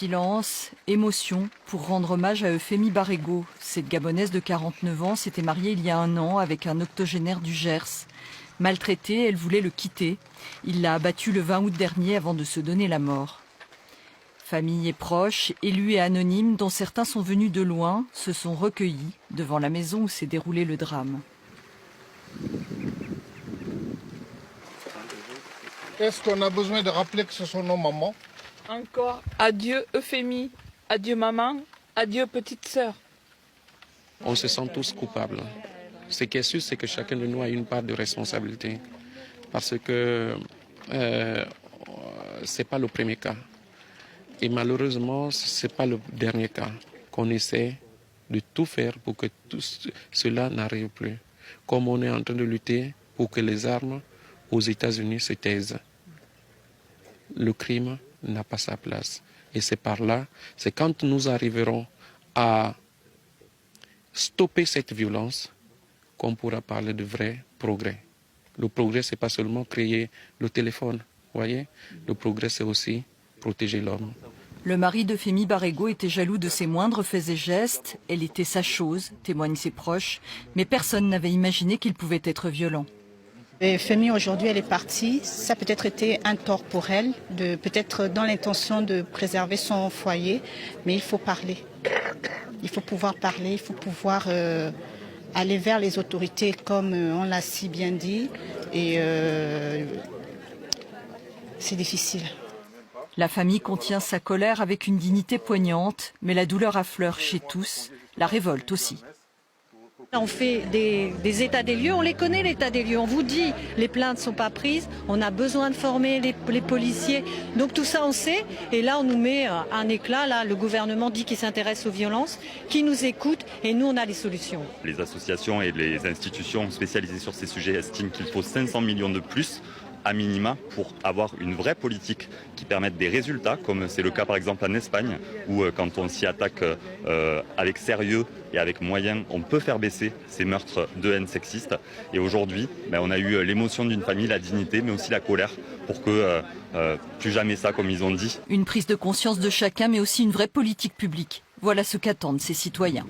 Silence, émotion pour rendre hommage à Euphémie Barrego. Cette Gabonaise de 49 ans s'était mariée il y a un an avec un octogénaire du Gers. Maltraitée, elle voulait le quitter. Il l'a abattue le 20 août dernier avant de se donner la mort. Famille et proches, élus et anonymes, dont certains sont venus de loin, se sont recueillis devant la maison où s'est déroulé le drame. Est-ce qu'on a besoin de rappeler que ce sont nos mamans? Encore adieu Euphémie, adieu maman, adieu petite sœur. On se sent tous coupables. Ce qui est sûr, c'est que chacun de nous a une part de responsabilité. Parce que ce n'est pas le premier cas. Et malheureusement, ce n'est pas le dernier cas. Qu'on essaie de tout faire pour que tout cela n'arrive plus. Comme on est en train de lutter pour que les armes aux États-Unis se taisent. Le crime n'a pas sa place. Et c'est par là, c'est quand nous arriverons à stopper cette violence qu'on pourra parler de vrai progrès. Le progrès, ce n'est pas seulement créer le téléphone, voyez. Le progrès, c'est aussi protéger l'homme. Le mari d'Euphémie Barrego était jaloux de ses moindres faits et gestes. Elle était sa chose, témoignent ses proches. Mais personne n'avait imaginé qu'il pouvait être violent. Euphémie, aujourd'hui, elle est partie. Ça a peut-être été un tort pour elle, peut-être dans l'intention de préserver son foyer. Mais il faut parler. Il faut pouvoir parler, il faut pouvoir aller vers les autorités comme on l'a si bien dit. Et c'est difficile. La famille contient sa colère avec une dignité poignante, mais la douleur affleure chez tous, la révolte aussi. On fait des états des lieux, on les connaît l'état des lieux, on vous dit les plaintes ne sont pas prises, on a besoin de former les policiers, donc tout ça on sait, et là on nous met un éclat, là le gouvernement dit qu'il s'intéresse aux violences, qu'il nous écoute et nous on a les solutions. Les associations et les institutions spécialisées sur ces sujets estiment qu'il faut 500 millions de plus à minima pour avoir une vraie politique qui permette des résultats, comme c'est le cas par exemple en Espagne, où quand on s'y attaque avec sérieux et avec moyens, on peut faire baisser ces meurtres de haine sexiste. Et aujourd'hui, on a eu l'émotion d'une famille, la dignité, mais aussi la colère, pour que plus jamais ça, comme ils ont dit. Une prise de conscience de chacun, mais aussi une vraie politique publique. Voilà ce qu'attendent ces citoyens.